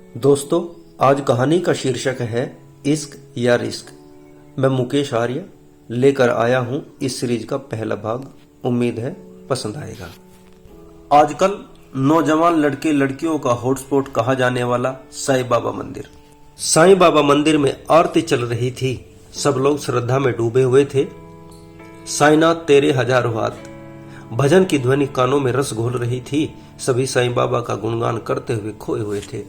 दोस्तों, आज कहानी का शीर्षक है इश्क या रिस्क। मैं मुकेश आर्य लेकर आया हूं इस सीरीज का पहला भाग। उम्मीद है पसंद आएगा। आजकल नौजवान लड़के लड़कियों का हॉटस्पॉट कहा जाने वाला साईं बाबा मंदिर। साईं बाबा मंदिर में आरती चल रही थी। सब लोग श्रद्धा में डूबे हुए थे। साईनाथ तेरे हजारों हाथ भजन की ध्वनि कानों में रस घोल रही थी। सभी साईं बाबा का गुणगान करते हुए खोए हुए थे।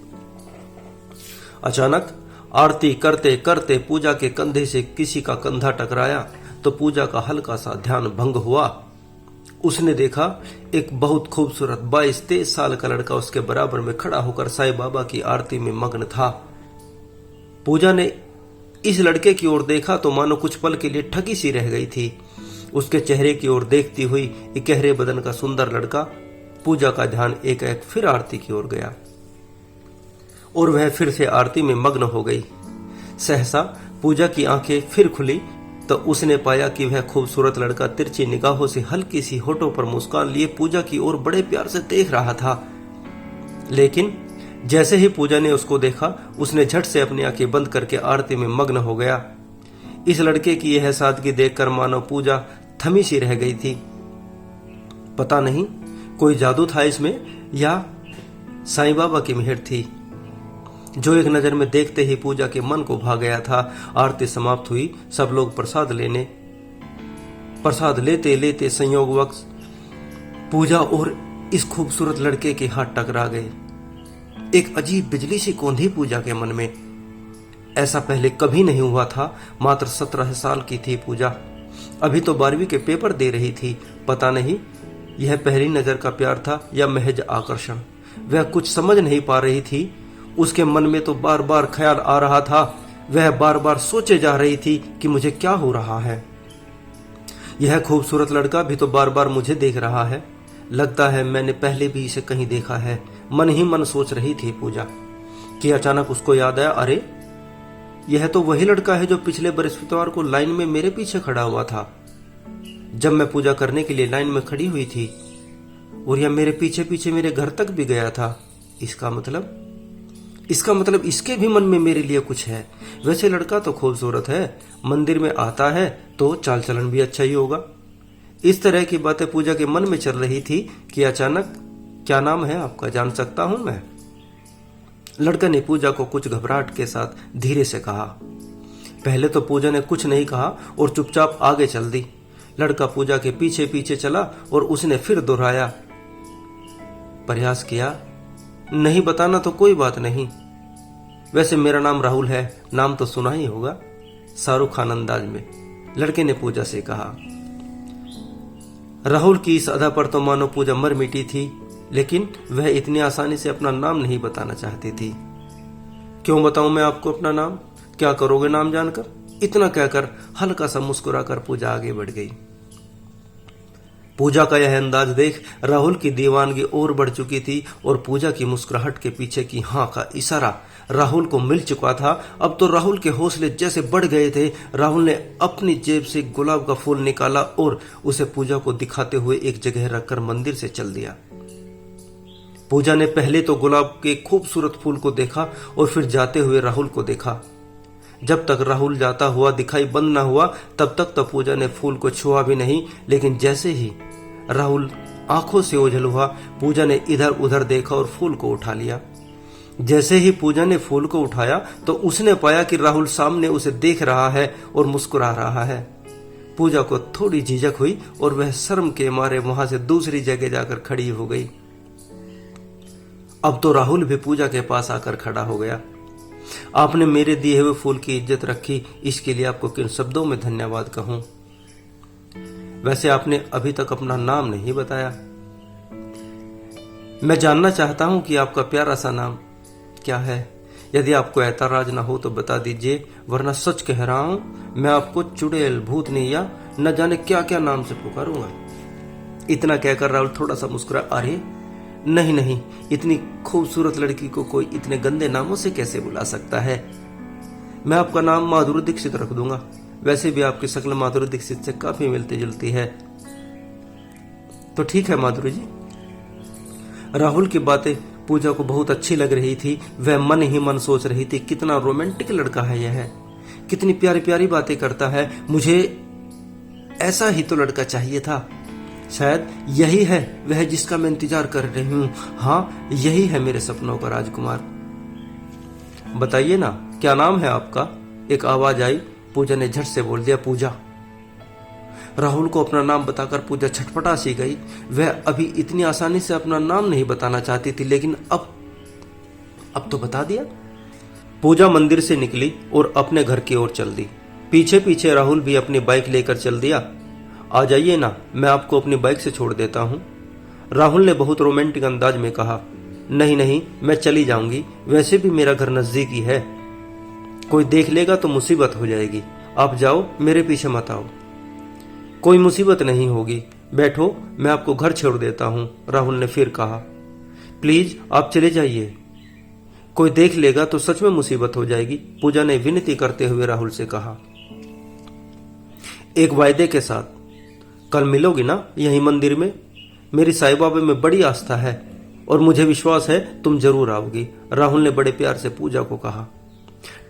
अचानक आरती करते करते पूजा के कंधे से किसी का कंधा टकराया तो पूजा का हल्का सा ध्यान भंग हुआ। उसने देखा एक बहुत खूबसूरत 22-23 साल का लड़का उसके बराबर में खड़ा होकर साईं बाबा की आरती में मग्न था। पूजा ने इस लड़के की ओर देखा तो मानो कुछ पल के लिए ठगी सी रह गई थी। उसके चेहरे की ओर देखती हुई एक गहरे बदन का सुंदर लड़का। पूजा का ध्यान एक फिर आरती की ओर गया और वह फिर से आरती में मग्न हो गई। सहसा पूजा की आंखें फिर खुली तो उसने पाया कि वह खूबसूरत लड़का तिरछी निगाहों से हल्की सी होठों पर मुस्कान लिए पूजा की ओर बड़े प्यार से देख रहा था। लेकिन जैसे ही पूजा ने उसको देखा, उसने झट से अपनी आंखें बंद करके आरती में मग्न हो गया। इस लड़के की यह सादगी देखकर मानो पूजा थमी सी रह गई थी। पता नहीं कोई जादू था इसमें या साईं बाबा की मेहर थी, जो एक नजर में देखते ही पूजा के मन को भा गया था। आरती समाप्त हुई। सब लोग प्रसाद लेते लेते संयोगवश पूजा और इस खूबसूरत लड़के के हाथ टकरा गए। एक अजीब बिजली सी कौंधी पूजा के मन में। ऐसा पहले कभी नहीं हुआ था। मात्र 17 साल की थी पूजा। अभी तो 12वीं के पेपर दे रही थी। पता नहीं यह पहली नजर का प्यार था या महज आकर्षण। वह कुछ समझ नहीं पा रही थी। उसके मन में तो बार बार ख्याल आ रहा था। वह बार बार सोचे जा रही थी कि मुझे क्या हो रहा है। यह खूबसूरत लड़का भी तो बार बार मुझे देख रहा है। लगता है मैंने पहले भी इसे कहीं देखा है। मन ही मन सोच रही थी पूजा कि अचानक उसको याद आया, अरे यह तो वही लड़का है जो पिछले बृहस्पतिवार को लाइन में मेरे पीछे खड़ा हुआ था, जब मैं पूजा करने के लिए लाइन में खड़ी हुई थी। और यह मेरे पीछे पीछे मेरे घर तक भी गया था। इसका मतलब इसके भी मन में मेरे लिए कुछ है। वैसे लड़का तो खूबसूरत है, मंदिर में आता है तो चाल चलन भी अच्छा ही होगा। इस तरह की बातें पूजा के मन में चल रही थी कि अचानक, क्या नाम है आपका, जान सकता हूं मैं? लड़का ने पूजा को कुछ घबराहट के साथ धीरे से कहा। पहले तो पूजा ने कुछ नहीं कहा और चुपचाप आगे चल दी। लड़का पूजा के पीछे पीछे चला और उसने फिर दोहराया, प्रयास किया, नहीं बताना तो कोई बात नहीं। वैसे मेरा नाम राहुल है, नाम तो सुना ही होगा, शाहरुख खान अंदाज में लड़के ने पूजा से कहा। राहुल की इस अदा पर तो मानो पूजा मर मिटी थी, लेकिन वह इतनी आसानी से अपना नाम नहीं बताना चाहती थी। क्यों बताऊं मैं आपको अपना नाम? क्या करोगे नाम जानकर? इतना कहकर हल्का सा मुस्कुराकर पूजा आगे बढ़ गई। पूजा का यह अंदाज देख राहुल की दीवानगी और बढ़ चुकी थी और पूजा की मुस्कुराहट के पीछे की हाँ का इशारा राहुल को मिल चुका था। अब तो राहुल के हौसले जैसे बढ़ गए थे। राहुल ने अपनी जेब से गुलाब का फूल निकाला और उसे पूजा को दिखाते हुए एक जगह रखकर मंदिर से चल दिया। पूजा ने पहले तो गुलाब के खूबसूरत फूल को देखा और फिर जाते हुए राहुल को देखा। जब तक राहुल जाता हुआ दिखाई बंद न हुआ तब तक तो पूजा ने फूल को छुआ भी नहीं। लेकिन जैसे ही राहुल आंखों से ओझल हुआ, पूजा ने इधर उधर देखा और फूल को उठा लिया। जैसे ही पूजा ने फूल को उठाया तो उसने पाया कि राहुल सामने उसे देख रहा है और मुस्कुरा रहा है। पूजा को थोड़ी झिझक हुई और वह शर्म के मारे वहां से दूसरी जगह जाकर खड़ी हो गई। अब तो राहुल भी पूजा के पास आकर खड़ा हो गया। आपने मेरे दिए हुए फूल की इज्जत रखी, इसके लिए आपको किन शब्दों में धन्यवाद कहूं? वैसे आपने अभी तक अपना नाम नहीं बताया। मैं जानना चाहता हूं कि आपका प्यारा सा नाम क्या है। यदि आपको ऐतराज ना हो तो बता दीजिए, वरना सच कह रहा हूं, मैं आपको चुड़ैल, भूतनी या न जाने क्या क्या नाम से पुकारूंगा। इतना कहकर राहुल थोड़ा सा मुस्कुरा, अरे नहीं, इतनी खूबसूरत लड़की को कोई इतने गंदे नामों से कैसे बुला सकता है? मैं आपका नाम माधुरी दीक्षित रख दूंगा। वैसे भी आपकी शक्ल माधुरी दीक्षित से काफी मिलती जुलती है। तो ठीक है माधुरी जी। राहुल की बातें पूजा को बहुत अच्छी लग रही थी। वह मन ही मन सोच रही थी, कितना रोमांटिक लड़का है यह, कितनी प्यारी प्यारी बातें करता है, मुझे ऐसा ही तो लड़का चाहिए था। शायद यही है वह जिसका मैं इंतजार कर रही हूँ। हाँ, यही है मेरे सपनों का राजकुमार। बताइए ना, क्या नाम है आपका? एक आवाज आई। पूजा ने झट से बोल दिया, पूजा। राहुल को अपना नाम बताकर पूजा छटपटा सी गई। वह अभी इतनी आसानी से अपना नाम नहीं बताना चाहती थी, लेकिन अब तो बता दिया। पूजा मंदिर से निकली और अपने घर की ओर चल दी। पीछे पीछे राहुल भी अपनी बाइक लेकर चल दिया। आ जाइए ना, मैं आपको अपनी बाइक से छोड़ देता हूँ, राहुल ने बहुत रोमांटिक अंदाज में कहा। नहीं नहीं, मैं चली जाऊंगी, वैसे भी मेरा घर नजदीक ही है, कोई देख लेगा तो मुसीबत हो जाएगी। आप जाओ, मेरे पीछे मत आओ। कोई मुसीबत नहीं होगी, बैठो, मैं आपको घर छोड़ देता हूं, राहुल ने फिर कहा। प्लीज आप चले जाइए, कोई देख लेगा तो सच में मुसीबत हो जाएगी, पूजा ने विनती करते हुए राहुल से कहा। एक वायदे के साथ, कल मिलोगी ना यही मंदिर में? मेरी साईं बाबा में बड़ी आस्था है और मुझे विश्वास है तुम जरूर आओगी, राहुल ने बड़े प्यार से पूजा को कहा।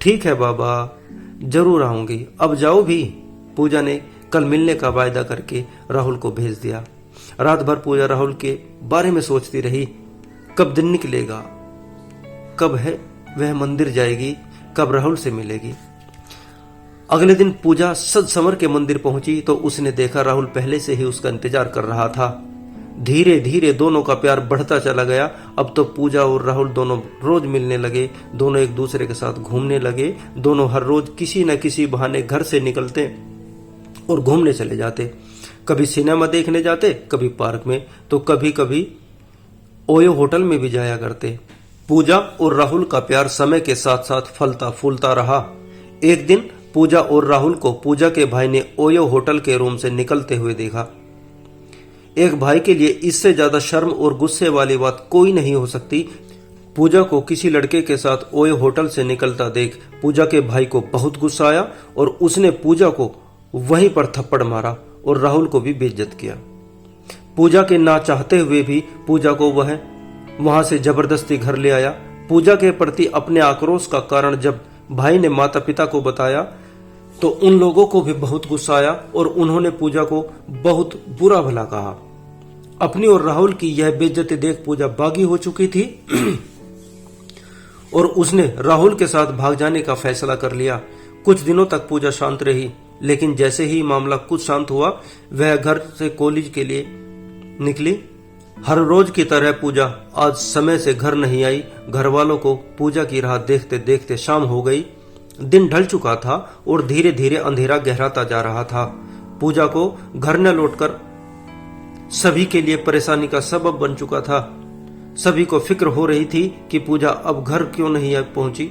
ठीक है बाबा, जरूर आऊंगी, अब जाओ भी, पूजा ने कल मिलने का वायदा करके राहुल को भेज दिया। रात भर पूजा राहुल के बारे में सोचती रही, कब दिन निकलेगा, कब है वह मंदिर जाएगी, कब राहुल से मिलेगी। अगले दिन पूजा सज संवर के मंदिर पहुंची तो उसने देखा राहुल पहले से ही उसका इंतजार कर रहा था। धीरे धीरे दोनों का प्यार बढ़ता चला गया। अब तो पूजा और राहुल दोनों रोज मिलने लगे, दोनों एक दूसरे के साथ घूमने लगे, दोनों हर रोज किसी न किसी बहाने घर से निकलते और घूमने चले जाते। कभी सिनेमा देखने जाते, कभी पार्क में, तो कभी कभी ओयो होटल में भी जाया करते। पूजा और राहुल का प्यार समय के साथ साथ फलता फूलता रहा। एक दिन पूजा और राहुल को पूजा के भाई ने ओयो होटल के रूम से निकलते हुए देखा। एक भाई के लिए इससे ज्यादा शर्म और गुस्से वाली बात कोई नहीं हो सकती। पूजा को किसी लड़के के साथ ओयो होटल से निकलता देख पूजा के भाई को बहुत गुस्सा आया और उसने पूजा को वहीं पर थप्पड़ मारा और राहुल को भी बेइज्जत किया। पूजा के ना चाहते हुए भी पूजा को वह वहां से जबरदस्ती घर ले आया। पूजा के प्रति अपने आक्रोश का कारण जब भाई ने माता पिता को बताया तो उन लोगों को भी बहुत गुस्सा आया और उन्होंने पूजा को बहुत बुरा भला कहा। अपनी और राहुल की यह बेइज्जती देख पूजा बागी हो चुकी थी और उसने राहुल के साथ भाग जाने का फैसला कर लिया। कुछ दिनों तक पूजा शांत रही, लेकिन जैसे ही मामला कुछ शांत हुआ वह घर से कॉलेज के लिए निकली। हर रोज की तरह पूजा आज समय से घर नहीं आई। घर वालों को पूजा की राह देखते देखते शाम हो गई। दिन ढल चुका था और धीरे धीरे अंधेरा गहराता जा रहा था। पूजा को घर न लौटकर सभी के लिए परेशानी का सबब बन चुका था। सभी को फिक्र हो रही थी कि पूजा अब घर क्यों नहीं पहुंची।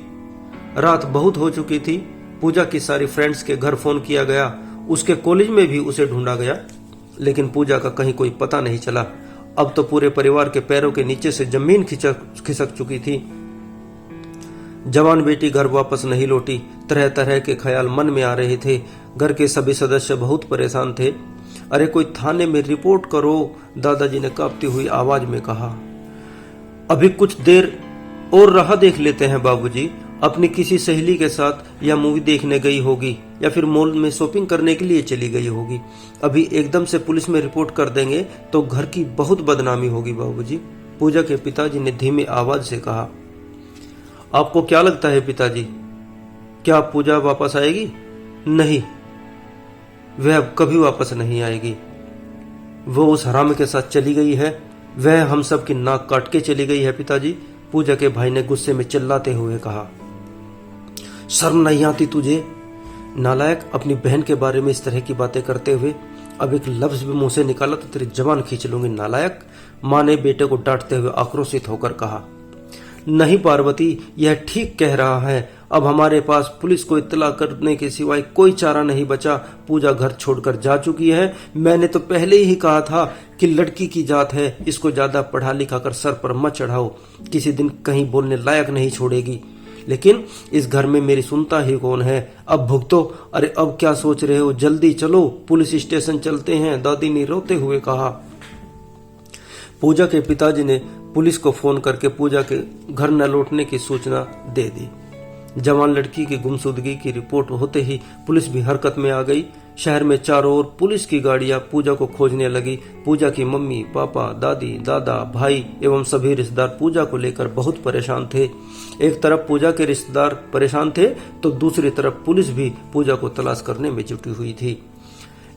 रात बहुत हो चुकी थी। पूजा की सारी फ्रेंड्स के घर फोन किया गया, उसके कॉलेज में भी उसे ढूंढा गया, लेकिन पूजा का कहीं कोई पता नहीं चला। अब तो पूरे परिवार के पैरों के नीचे से जमीन खिसक चुकी थी। जवान बेटी घर वापस नहीं लौटी। तरह तरह के ख्याल मन में आ रहे थे। घर के सभी सदस्य बहुत परेशान थे। अरे कोई थाने में रिपोर्ट करो, दादाजी ने कांपती हुई आवाज में कहा। अभी कुछ देर और राह देख लेते हैं बाबूजी, अपनी किसी सहेली के साथ या मूवी देखने गई होगी या फिर मॉल में शॉपिंग करने के लिए चली गई होगी। अभी एकदम से पुलिस में रिपोर्ट कर देंगे तो घर की बहुत बदनामी होगी बाबूजी, पूजा के पिताजी ने धीमी आवाज से कहा। आपको क्या लगता है पिताजी, क्या पूजा वापस आएगी? नहीं, वह अब कभी वापस नहीं आएगी। वो उस हराम के साथ चली गई है, वह हम सब की नाक काट के चली गई है पिताजी, पूजा के भाई ने गुस्से में चिल्लाते हुए कहा। शर्म नहीं आती तुझे नालायक, अपनी बहन के बारे में इस तरह की बातें करते हुए? अब एक लफ्ज भी मुंह से निकाला तो तेरी जबान खींच लूंगी नालायक, मां ने बेटे को डांटते हुए आक्रोशित होकर कहा। नहीं पार्वती, यह ठीक कह रहा है, अब हमारे पास पुलिस को इत्तला करने के सिवाय कोई चारा नहीं बचा। पूजा घर छोड़कर जा चुकी है। मैंने तो पहले ही कहा था कि लड़की की जात है, इसको ज्यादा पढ़ा लिखा कर सर पर मत चढ़ाओ, किसी दिन कहीं बोलने लायक नहीं छोड़ेगी। लेकिन इस घर में मेरी सुनता ही कौन है? अब भुगतो। अरे अब क्या सोच रहे हो, जल्दी चलो, पुलिस स्टेशन चलते हैं, दादी ने रोते हुए कहा। पूजा के पिताजी ने पुलिस को फोन करके पूजा के घर न लौटने की सूचना दे दी। जवान लड़की की गुमशुदगी की रिपोर्ट होते ही पुलिस भी हरकत में आ गई। शहर में चारों ओर पुलिस की गाड़ियां पूजा को खोजने लगी। पूजा की मम्मी, पापा, दादी, दादा, भाई एवं सभी रिश्तेदार पूजा को लेकर बहुत परेशान थे। एक तरफ पूजा के रिश्तेदार परेशान थे तो दूसरी तरफ पुलिस भी पूजा को तलाश करने में जुटी हुई थी।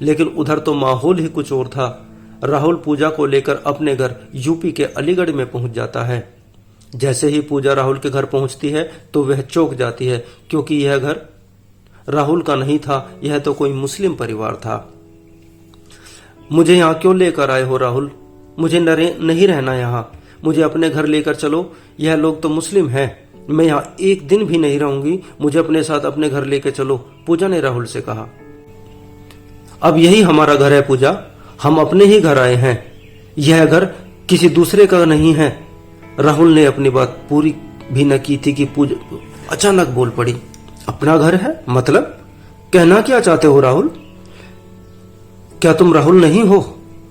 लेकिन उधर तो माहौल ही कुछ और था। राहुल पूजा को लेकर अपने घर यूपी के अलीगढ़ में पहुंच जाता है। जैसे ही पूजा राहुल के घर पहुंचती है तो वह चौंक जाती है, क्योंकि यह घर राहुल का नहीं था, यह तो कोई मुस्लिम परिवार था। मुझे यहाँ क्यों लेकर आए हो राहुल? मुझे नहीं रहना यहाँ, मुझे अपने घर लेकर चलो। यह लोग तो मुस्लिम हैं, मैं यहाँ एक दिन भी नहीं रहूंगी, मुझे अपने साथ अपने घर लेकर चलो, पूजा ने राहुल से कहा। अब यही हमारा घर है पूजा, हम अपने ही घर आए हैं, यह घर किसी दूसरे का नहीं है। राहुल ने अपनी बात पूरी भी न की थी कि पूजा अचानक बोल पड़ी, अपना घर है मतलब? कहना क्या चाहते हो राहुल? क्या तुम राहुल नहीं हो?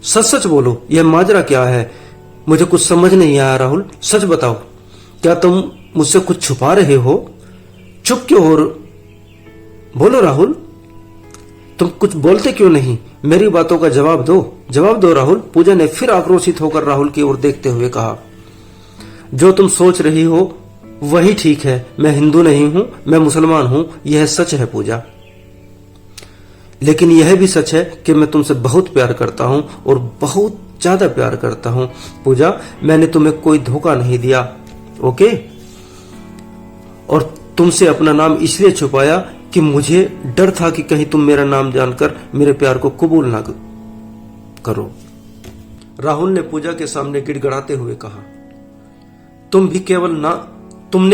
सच सच बोलो, यह माजरा क्या है? मुझे कुछ समझ नहीं आया राहुल, सच बताओ, क्या तुम मुझसे कुछ छुपा रहे हो? चुप क्यों हो? बोलो राहुल, तुम कुछ बोलते क्यों नहीं? मेरी बातों का जवाब दो राहुल। पूजा ने फिर आक्रोशित होकर राहुल की ओर देखते हुए कहा, जो तुम सोच रही हो वही ठीक है, मैं हिंदू नहीं हूं, मैं मुसलमान हूं, यह सच है पूजा। लेकिन यह भी सच है कि मैं तुमसे बहुत प्यार करता हूं और बहुत ज्यादा प्यार करता हूं पूजा। मैंने तुम्हें कोई धोखा नहीं दिया, ओके? और तुमसे अपना नाम इसलिए छुपाया कि मुझे डर था कि कहीं तुम मेरा नाम जानकर मेरे प्यार को कबूल ना करो। राहुल ने पूजा के सामने गिड़गिड़ाते हुए कहा, तुमने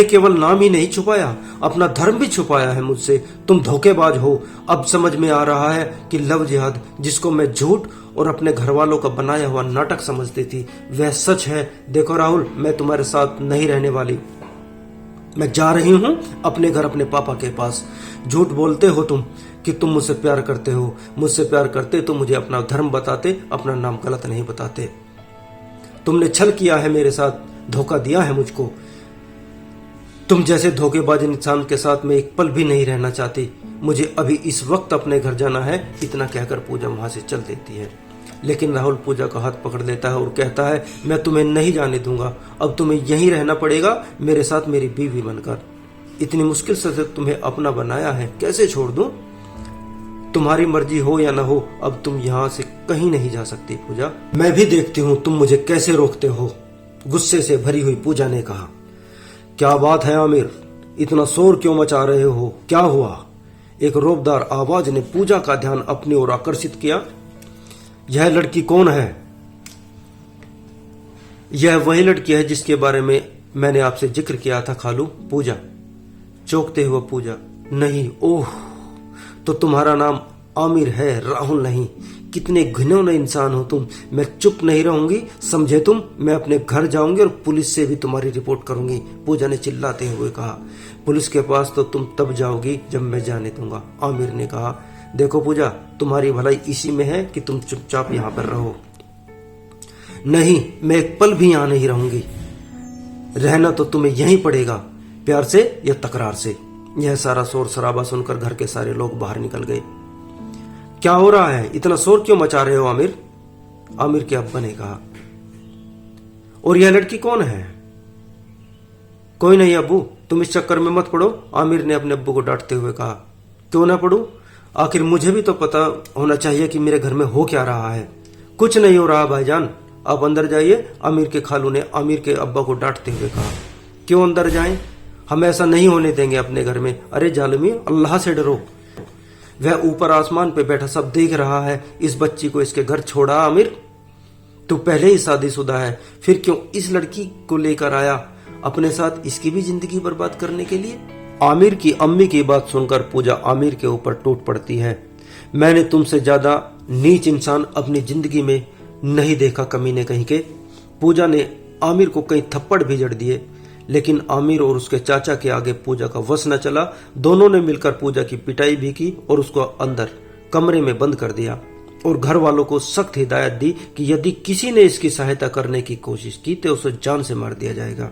केवल नाम ही नहीं छुपाया, अपना धर्म भी छुपाया है मुझसे। तुम धोखेबाज हो। अब समझ में आ रहा है कि लव जिहाद, जिसको मैं झूठ और अपने घर वालों का बनाया हुआ नाटक समझती थी, वह सच है। देखो राहुल, मैं तुम्हारे साथ नहीं रहने वाली, मैं जा रही हूं अपने घर, अपने पापा के पास। झूठ बोलते हो तुम कि तुम मुझसे प्यार करते हो। मुझसे प्यार करते तो मुझे अपना धर्म बताते, अपना नाम गलत नहीं बताते। तुमने छल किया है मेरे साथ, धोखा दिया है मुझको। तुम जैसे धोखेबाज इंसान के साथ मैं एक पल भी नहीं रहना चाहती। मुझे अभी इस वक्त अपने घर जाना है। इतना कहकर पूजा वहां से चल देती है। लेकिन राहुल पूजा का हाथ पकड़ लेता है और कहता है, मैं तुम्हें नहीं जाने दूंगा, अब तुम्हें यहीं रहना पड़ेगा मेरे साथ, मेरी बीवी बनकर। इतनी मुश्किल से तुम्हें अपना बनाया है, कैसे छोड़ दूं? तुम्हारी मर्जी हो या ना हो, अब तुम यहाँ से कहीं नहीं जा सकती पूजा। मैं भी देखती हूँ तुम मुझे कैसे रोकते हो, गुस्से से भरी हुई पूजा ने कहा। क्या बात है आमिर, इतना शोर क्यों मचा रहे हो, क्या हुआ? एक रोबदार आवाज ने पूजा का ध्यान अपनी ओर आकर्षित किया। यह लड़की कौन है? यह वही लड़की है जिसके बारे में मैंने आपसे जिक्र किया था खालू। पूजा चौंकते हुए पूजा, नहीं, ओह, तो तुम्हारा नाम आमिर है, राहुल नहीं। कितने घिनौने इंसान हो तुम। मैं चुप नहीं रहूंगी, समझे तुम? मैं अपने घर जाऊंगी और पुलिस से भी तुम्हारी रिपोर्ट करूंगी, पूजा ने चिल्लाते हुए कहा। पुलिस के पास तो तुम तब जाओगी जब मैं जाने दूंगा, आमिर ने कहा। देखो पूजा, तुम्हारी भलाई इसी में है कि तुम चुपचाप यहाँ पर रहो। नहीं, मैं एक पल भी यहाँ नहीं रहूंगी। रहना तो तुम्हें यहीं पड़ेगा, प्यार से या तकरार से। यह सारा शोर शराबा सुनकर घर के सारे लोग बाहर निकल गए। क्या हो रहा है, इतना शोर क्यों मचा रहे हो आमिर? आमिर के अब्बा ने कहा। और यह लड़की कौन है? कोई नहीं अब्बू, तुम इस चक्कर में मत पड़ो, आमिर ने अपने अब्बू को डांटते हुए कहा। क्यों ना पड़ू? आखिर मुझे भी तो पता होना चाहिए कि मेरे घर में हो क्या रहा है। कुछ नहीं हो रहा भाईजान, आप अंदर जाइए, आमिर के खालू ने आमिर के अब्बा को डांटते हुए कहा। क्यों अंदर जाएं? हम ऐसा नहीं होने देंगे अपने घर में। अरे जालिमी, अल्लाह से डरो। वह ऊपर आसमान पे बैठा सब देख रहा है। इस बच्ची को इसके घर छोड़ा आमिर? तू पहले ही शादीशुदा है, फिर क्यों इस लड़की को लेकर आया अपने साथ, इसकी भी जिंदगी बर्बाद करने के लिए? आमिर की अम्मी की बात सुनकर पूजा आमिर के ऊपर टूट पड़ती है। मैंने तुमसे ज्यादा नीच इंसान अपनी जिंदगी में नहीं देखा, कमीने कहीं के। पूजा ने आमिर को कई थप्पड़ भी जड़ दिए, लेकिन आमिर और उसके चाचा के आगे पूजा का वश न चला। दोनों ने मिलकर पूजा की पिटाई भी की और उसको अंदर कमरे में बंद कर दिया। और घर वालों को सख्त हिदायत दी कि यदि किसी ने इसकी सहायता करने की कोशिश की तो उसे जान से मार दिया जाएगा।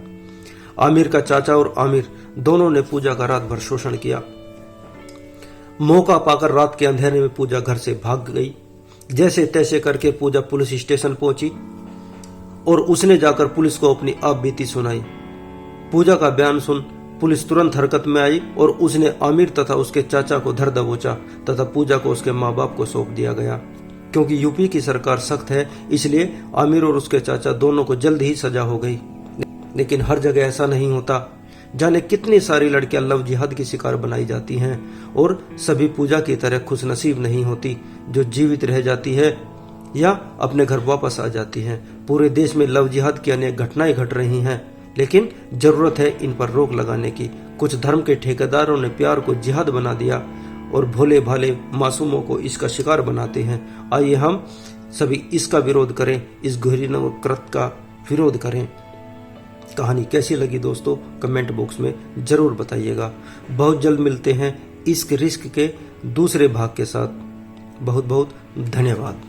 आमिर का चाचा और आमिर दोनों ने पूजा का रात भर शोषण किया। मौका पाकर रात के अंधेरे में पूजा घर से भाग गई। जैसे तैसे करके पूजा पुलिस स्टेशन पहुंची और उसने जाकर पुलिस को अपनी आप बीती सुनाई। पूजा का बयान सुन पुलिस तुरंत हरकत में आई और उसने आमिर तथा उसके चाचा को धर दबोचा तथा पूजा को उसके माँ बाप को सौंप दिया गया। क्योंकि यूपी की सरकार सख्त है, इसलिए आमिर और उसके चाचा दोनों को जल्द ही सजा हो गई। लेकिन हर जगह ऐसा नहीं होता। जाने कितनी सारी लड़कियां लव जिहाद की शिकार बनाई जाती हैं और सभी पूजा की तरह खुशनसीब नहीं होती, जो जीवित रह जाती है या अपने घर वापस आ जाती हैं। पूरे देश में लव जिहाद की अनेक घटनाएं घट रही हैं, लेकिन जरूरत है इन पर रोक लगाने की। कुछ धर्म के ठेकेदारों ने प्यार को जिहाद बना दिया और भोले भाले मासूमों को इसका शिकार बनाते हैं। आइए हम सभी इसका विरोध करें, इस घृणा कृत्य का विरोध करें। कहानी कैसी लगी दोस्तों, कमेंट बॉक्स में जरूर बताइएगा। बहुत जल्द मिलते हैं इश्क रिस्क के दूसरे भाग के साथ। बहुत बहुत धन्यवाद।